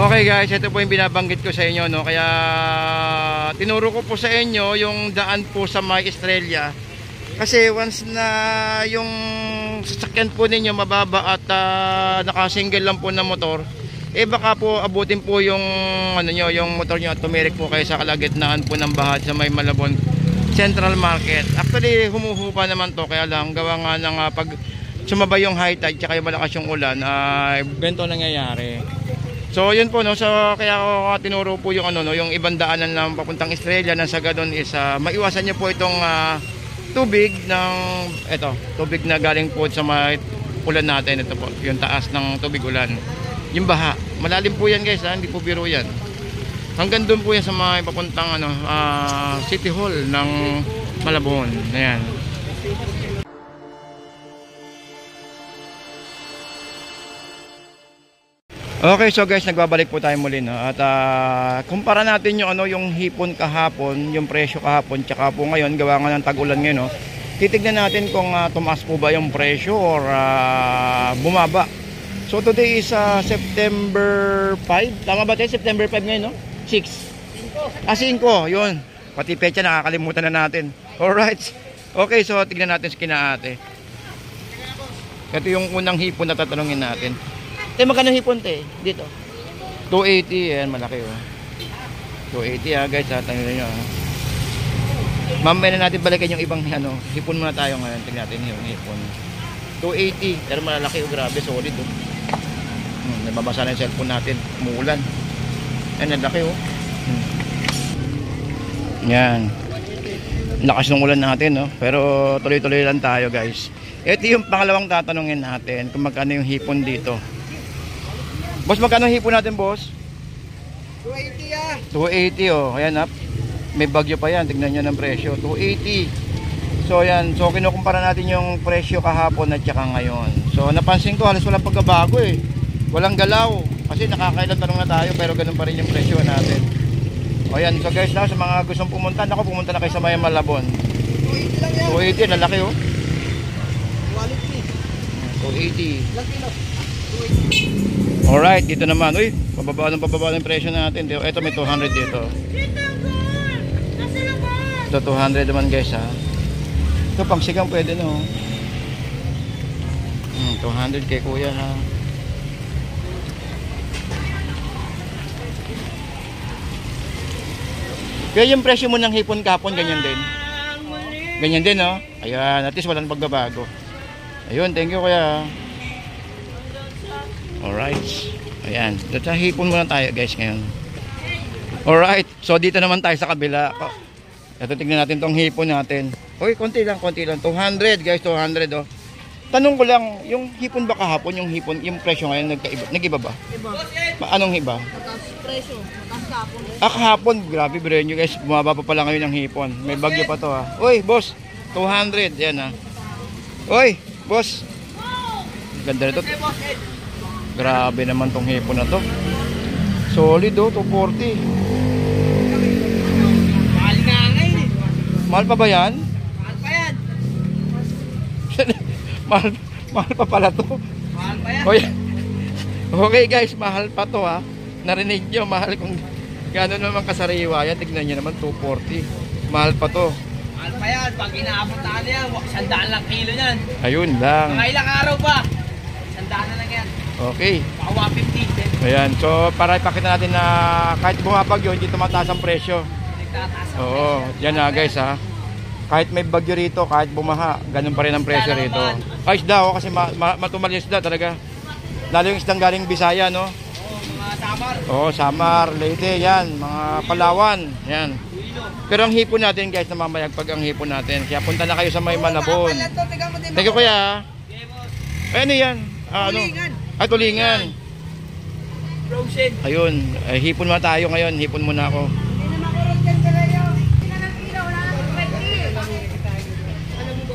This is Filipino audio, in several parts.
Okay guys, ito po yung binabanggit ko sa inyo, no? Kaya tinuro ko po sa inyo yung daan po sa May Estrella. Kasi once na yung sasakyan po ninyo mababa at naka-single lang po na motor, eh baka po abutin po yung ano nyo, yung motor nyo at tumirik po kayo sa kalagitnaan po ng baha sa May Malabon Central Market. Actually humuhupa naman to, kaya lang gawa nga ng pag sumabay yung high tide tsaka yung malakas yung ulan, ganito nangyayari. So yun po, no, so kaya ako tinuro po yung ano, no, yung ibang daanan lang papuntang Estrella, nang sa ganun is maiwasan niyo po itong tubig ng tubig na galing po sa may ulan natin. Ito po yung taas ng tubig ulan, yung baha, malalim po yan guys, hindi po biro yan. Hanggang doon po yan sa may papuntang City Hall ng Malabon. Ayan. Okay, so guys, nagbabalik po tayo muli, no? At kumpara natin yung yung hipon kahapon, yung presyo kahapon tsaka po ngayon, gawa nga ng tag-ulan ngayon, no? Titignan natin kung tumaas po ba yung presyo or bumaba. So today is September 5. Tama ba tayo? September 5 ngayon, no? 6. 5, yun. Pati pecha nakakalimutan na natin. Alright. Okay, so tignan natin sa kinaate. Ito yung unang hipon na tatanungin natin. Magkano hipon dito? 280, yan, malaki, oh. 280 guys, tanongin niyo. Mamaya na natin balikan yung ibang hipon muna tayo ngayon. Tingnan natin yung hipon. 280, pero malaki, oh, grabe, solid, oh. Nababasa na yung cellphone natin, umuulan. Yan, laki, oh. Yan. Lakas ng ulan natin, no? Pero tuloy-tuloy lang tayo, guys. Ito yung pangalawang tatanungin natin, kung magkano yung hipon dito. Boss, magkano hipon natin, boss? 280 280, oh. Ayan, may bagyo pa yan. Tignan nyo ng presyo. 280. So, ayan. So, kinukumpara natin yung presyo kahapon at saka ngayon. So, napansin ko, halos walang pagkabago, eh. Walang galaw. Kasi nakakailan tanong na tayo, pero ganun pa rin yung presyo natin. O, ayan. So, guys, sa mga gustong pumunta, pumunta na kayo sa May Malabon. 280 lang yan. 280, lalaki, oh. Quality. 280. Ilang kilo? 280. Alright, dito naman. Uy, pababa ng presyo natin. Ito may 200 dito. Ito 200 naman guys, ha. Ito pang sigang pwede, no. 200 kay kuya, ha. Kaya yung presyo mo ng hipon kapon, ganyan din. Ganyan din, no. Ayan, at least walang pagbabago. Ayun, thank you kuya. Alright. Ayan. Dito hipon muna tayo guys ngayon. Alright. So dito naman tayo sa kabila. Ito tignan natin tong hipon natin. Uy, konti lang. 200 guys. 200, oh. Tanong ko lang, yung hipon ba kahapon, yung hipon, yung presyo ngayon nag-iba ba? Iba. Anong iba? Mataas presyo. Mataas kahapon. Kahapon. Grabe bro nyo guys. Bumaba pa pala ngayon ng hipon. May bagyo pa to, ha. Uy, boss. 200. Yan, ha. Uy, boss. Ganda na to. Grabe naman tong hipon na to. Solid, oh, 240. Mahal nga ngayon, eh. Mahal pa ba yan? Mahal pa yan. mahal pa pala to. Mahal pa yan. Okay guys, mahal pa to, ha. Narinig nyo, mahal kung gano'n naman kasariwa yan. Tignan nyo naman, 240. Mahal pa to. Mahal pa yan. Pag inaapuntaan yan, 100 lang kilo yan. Ayun lang. Mga ilang araw pa, 100 na lang yan. Okay. Baka 150. Ayan, so para ipakita natin na kahit bumabagyo, hindi tumataas ang presyo. Nagtataas ang Oo, yan na guys, ha. Kahit may bagyo rito, kahit bumaha, ganun pa rin ang presyo rito. Ay, isda, oh, kasi matumal yung isda talaga. Lalo yung isdang galing Bisaya, no? Oo, mga Samar. Oo, Samar, Leyte, yan, mga Palawan, yan. Pero ang hipon natin guys, namamayag pag ang hipon natin. Kaya punta na kayo sa May Malabon. Thank you kuya. Ano yan? Tulingan. Tulingan. Frozen. Ayun, hipon muna tayo ngayon. Hipon muna ako.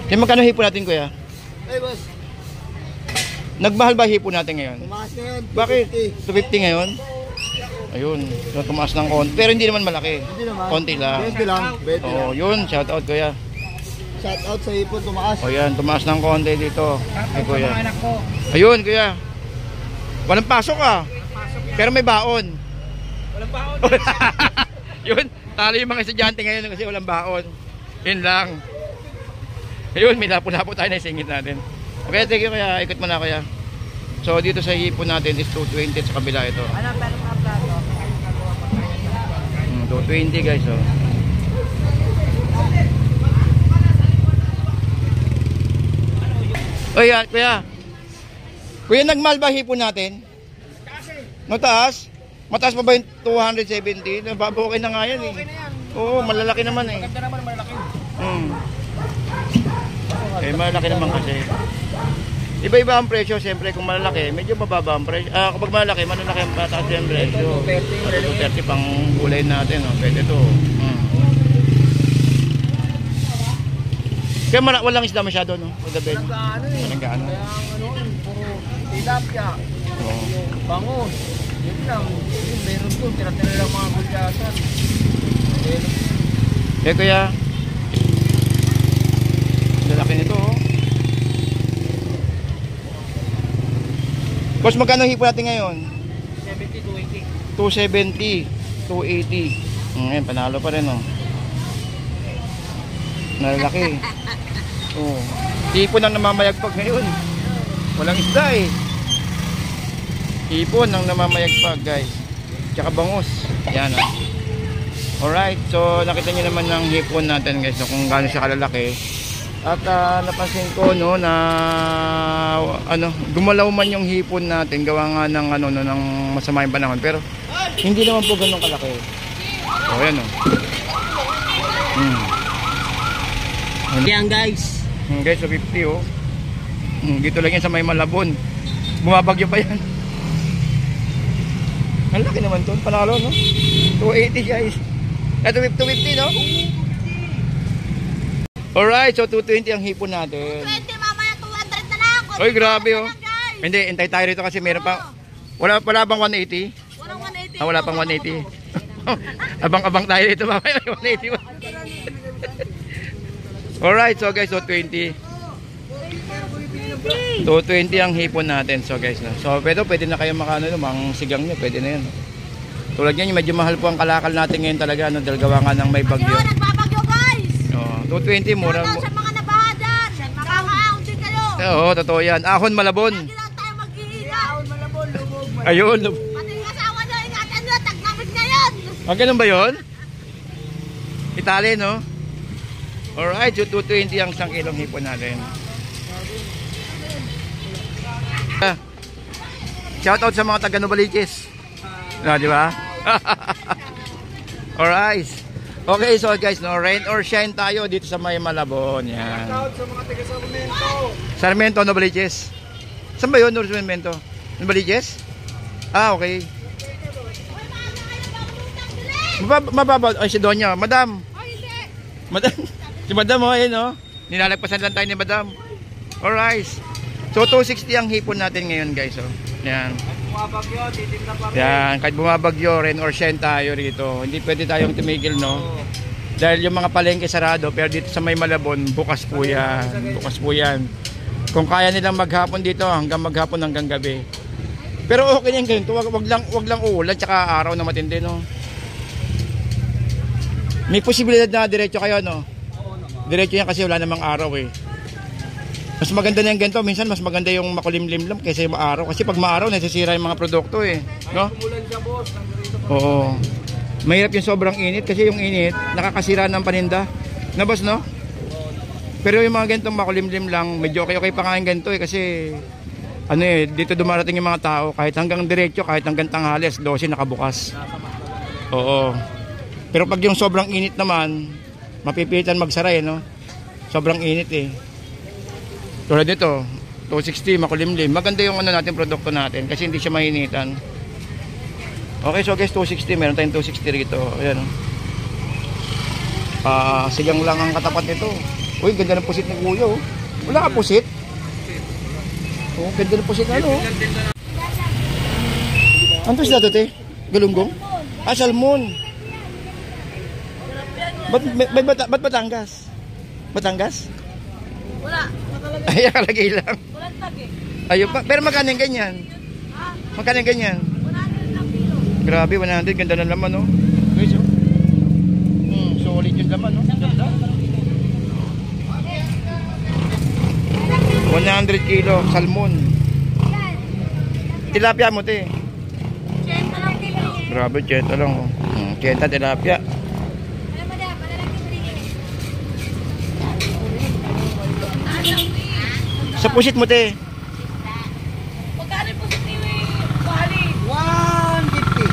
Kaya magkano hipon natin kuya? Hey boss. Nagmahal ba hipon natin ngayon? Tumaas na yun. Bakit? 250 ngayon? Ayun, so tumaas ng konti. Pero hindi naman malaki. Hindi naman. Konti lang. 20 lang. 20 lang. Oo, yun, shout out kuya. Shout out sa hipon, tumaas. O yan, tumaas ng konti dito. Ay kuya. Anak ko. Ayun kuya. Walang pasok ah. Pasok Pero may baon. Walang baon. Yun, talo yung mga estudyante ngayon kasi walang baon. Yun lang. Ayun, may lapo-lapo tayo na isingit natin. Okay, thank you kaya. Ikot mo na kaya. So dito sa hipon natin is 220 sa kabila ito. Ano, pero mga plato? 220 guys, oh. Oy, kuya. Kuya, nagmal ba hipon natin? Mataas? Mataas pa ba yung 270? Okay na nga yan eh. Okay na yan. Oo, malalaki naman eh. Maganda naman, malaki. Eh, malaki naman kasi. Iba-iba ang presyo, siyempre kung malalaki, medyo mababa ang presyo. Kapag malalaki, malalaki ang pataas siyempre. So, 230 pang gulay natin, oh. Pwede to. Kaya walang isda masyado, no? Magabel. Nag-ano eh. Nag-ano. Kaya ano, puro tilapia. Oo. Bangus. Yun lang. Yun, meron doon. Tira-tira lang mga gulyasan. Eh, kaya lalaki nito, oh. Boss, magkano hipo natin ngayon? 70 to 270, 80. 280. Ngayon, panalo pa rin, oh. Nalalaki. Oh. Hipon ang namamayagpag ngayon. Walang isda eh. Hipon ang namamayagpag, guys. Tsaka bangus. Yan, oh. Alright, so nakita niyo naman ng hipon natin, guys, no, kung gaano siya kalalaki. At napansin ko, no, na gumalaw man yung hipon natin gawa nga ng ng masama yung panahon, pero hindi naman po ganoon kalaki. Oh, yan, oh. Yan guys. Guys, so 50, oh. Dito lang yan sa may Malabon. Bumabagyo pa yan. Ang laki naman to, panalo, no? 280, guys. Ito 250, no? Alright, so 220 ang hipon natin. 20, mamaya 200 na lang. Oy, grabe, oh. Hindi, intay tayo rito kasi meron pa. Wala bang 180? Walang 180. Wala pang 180. Abang-abang tayo dito, mamaya 180. Alright, so guys, so 220 ang hipon natin. So guys, no? So pwede na kayo makano, mga sigang nyo, pwede na yan. Tulad yan, medyo mahal po ang kalakal natin ngayon talaga, no? Dahil gawa nga ng may bagyo. Ayun, nagbabagyo guys. 220, mura mo. Sa mga nabaha dyan. Makakaahon din kayo. Oo, totoo yan. Ahon Malabon. Lagi lang tayo mag-iingat. Ahon Malabon, lubog. Ayun. Pati yung asawa nyo, ingatan nyo, tagnamit ngayon. Ganun ba yun? Itali, no? Alright, so 220 ang 1 kilong hipon natin. Shoutout sa mga taga Novaliches. Di ba? Alright. Okay, so guys, no, rain or shine tayo dito sa may Malabon. Yan. Shoutout sa mga taga Sarmiento. Sarmiento, Novaliches. Saan ba yun, Sarmiento? Novaliches? Okay. Mababa. Ay, si Donya. Madam. Madam. Si Madam, oh, ayun, oh. Nilalagpasan lang tayo ni Madam. Alright. So, 260 ang hipon natin ngayon, guys, oh. Yan. Bumabagyo, titinda pa rin. Yan, kahit bumabagyo, rain or shine tayo rito. Hindi pwede tayong tumigil, no? Dahil yung mga palengke sarado, pero dito sa may Malabon, bukas po yan. Bukas po yan. Kung kaya nilang maghapon dito, hanggang maghapon, hanggang gabi. Pero okay yan ganito, wag lang uulan, tsaka araw na matindi, no? May posibilidad na diretso kayo, no? Diretso yan kasi wala namang araw, eh. Mas maganda na yung ganito, minsan mas maganda yung makulimlim lang kaysa yung maaraw. Kasi pag maaraw, nasisira yung mga produkto, eh. No? Kumulan siya, boss. Oo. Mahirap yung sobrang init kasi yung init, nakakasira ng paninda. Na, boss, no? Pero yung mga ganitong makulimlim lang, medyo okay pa nga yung ganito, eh. Kasi, dito dumarating yung mga tao, kahit hanggang diretso, kahit hanggang tanghali, 12 nakabukas. Oo. Pero pag yung sobrang init naman, mapipilitan magsara, eh, no? Sobrang init, eh. Tulad nito, 260, makulimlim. Maganda yung natin, produkto natin kasi hindi siya mahinitan. Okay, so guys, 260. Meron tayong 260 rito. Ayan, sigang lang ang katapat nito. Uy, ganda ng pusit ni Kuya, oh. Wala ka pusit? Oh, ganda ng pusit, ano? Ano to sila to, te? Galunggong? Salmon. Ba't Batangas? Batangas? Wala. Ay, nakalagay lang. Walang tag eh. Ayun pa. Pero magkano yung ganyan? Magkano yung ganyan? 100 lang Grabe, 100. Ganda ng laman, no? Guys, oh. Solid yung laman, no? Ganda. 100 kilo, salmon. Tilapia mo, te. Siyempre lang kilo. Grabe, cheta lang, oh. Cheta, tilapia. Alam mo na, malalang kibrigin. Sa pusit mo, te. Magkano po sa tiwi? Bali.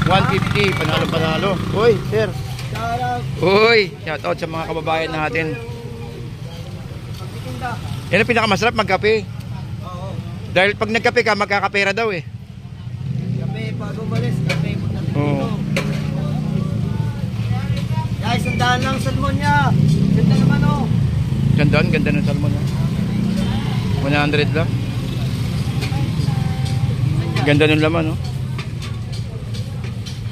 150. 150, panalo. Uy, sir. Shout out. Uy, shout out sa mga kababayan natin. Pagtitinda. Yan ang pinakamasarap, magkape. Oo. Dahil pag nagkape ka, magkakapera daw eh. Kape, pag umalis, kape mo na dito. Oo. Guys, sandaan lang salmon niya. Ganda naman oh. Ganda ng salmon. Ha? 100 lang. Ganda ng laman, no?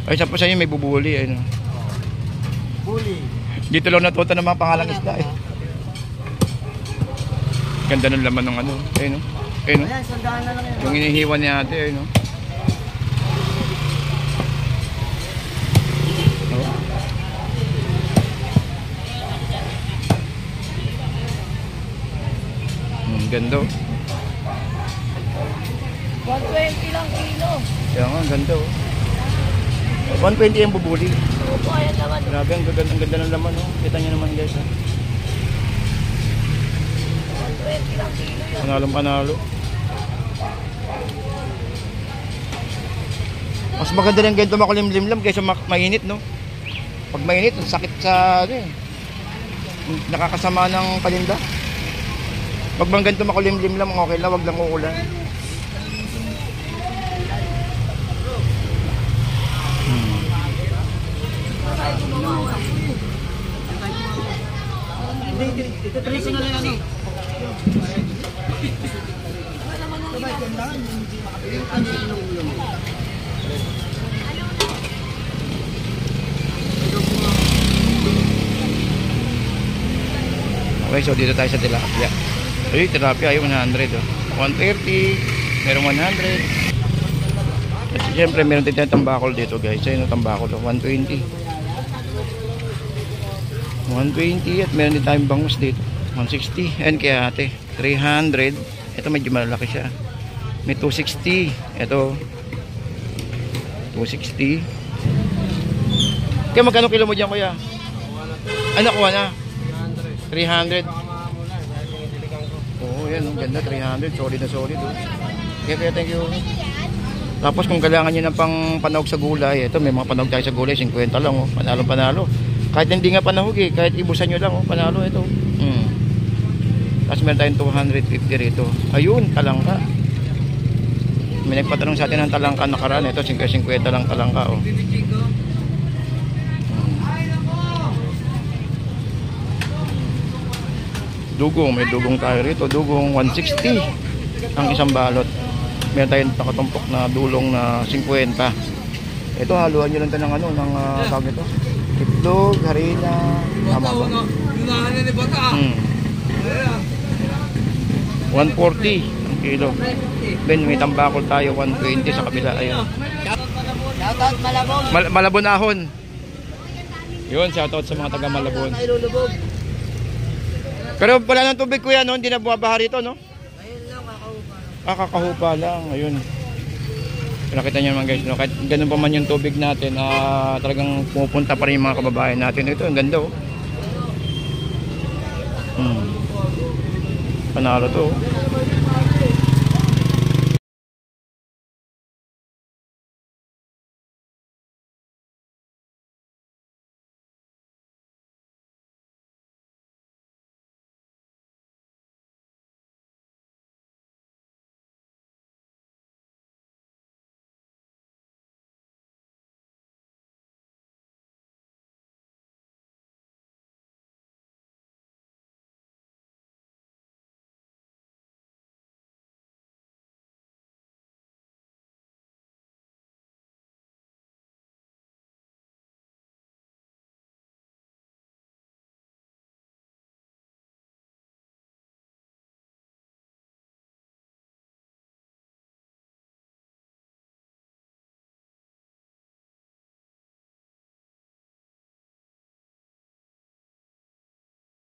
Ay, isa po sa inyo may bubuli. Ay, no? Bully. Dito lang natuto ng mga pangalang isda eh. Ganda ng laman ng ano. Ay, no? Ay, no? Ayan, sandaan na lang yan. Yung inihiwan niya ate, ay, no? Ganda. 120 lang kilo. Kaya nga, ang ganda oh. 120 yung bubuli. Opo, ayan naman. Grabe, ang ganda ng laman oh. Kita nyo naman guys. 120 lang kilo yun. Panalo. Mas maganda ng ganito makulimlim kaysa mainit, no? Pag mainit, sakit sa ano eh. Nakakasama ng paninda. Pag bang ganito makulimlim lang, okay lang, wag lang uulan. Ito trace na lang ano. Okay, so dito tayo sa tilapia. Ay, tilapia ay 100 oh. 130, merong 100. At siyempre meron din tayong tambakol dito guys. Ayun yung tambakol oh, 120. 120 at meron din tayong bangus dito. 160. And kaya ate, 300. Ito medyo malaki siya. May 260. Ito 260. Kaya magkano kilo mo dyan kuya? Ano kuha na? 300. Oo, yan. Ganda. 300. Solid na solid. Oh. Kaya thank you. Tapos kung kailangan nyo ng pang panahog sa gulay, ito may mga panahog tayo sa gulay. 50 lang. Oh. Panalo. Kahit hindi nga panahog eh. Kahit ibusan nyo lang. Oh. Panalo ito. Tapos meron tayong 250 rito. Ayun. Talangka. May nagpatanong sa atin ng talangka nakaraan. Ito 50 lang talangka. Oh. Dugong, may dugong tayo rito. Dugong 160 ang isang balot. Meron tayong nakatumpok na dulong na 50. Ito haluan nyo lang ito ng ano, ng tawag ito. Itlog, harina, tama ba? 140 ang kilo. Ben, may tambakol tayo 120 sa kabila. Ayun. Shoutout Malabon. Malabon ahon. Yun, shoutout sa mga taga Malabon. Ilulubog. Pero wala ng tubig kuya, no? Hindi na bumabaha rito, no? Ayun lang, kakahupa. Kakahupa lang, ayun. Nakita nyo naman guys, no? Kahit ganun pa man yung tubig natin, talagang pumupunta pa rin yung mga kababayan natin. Ito, ang ganda, oh. Panalo to, oh.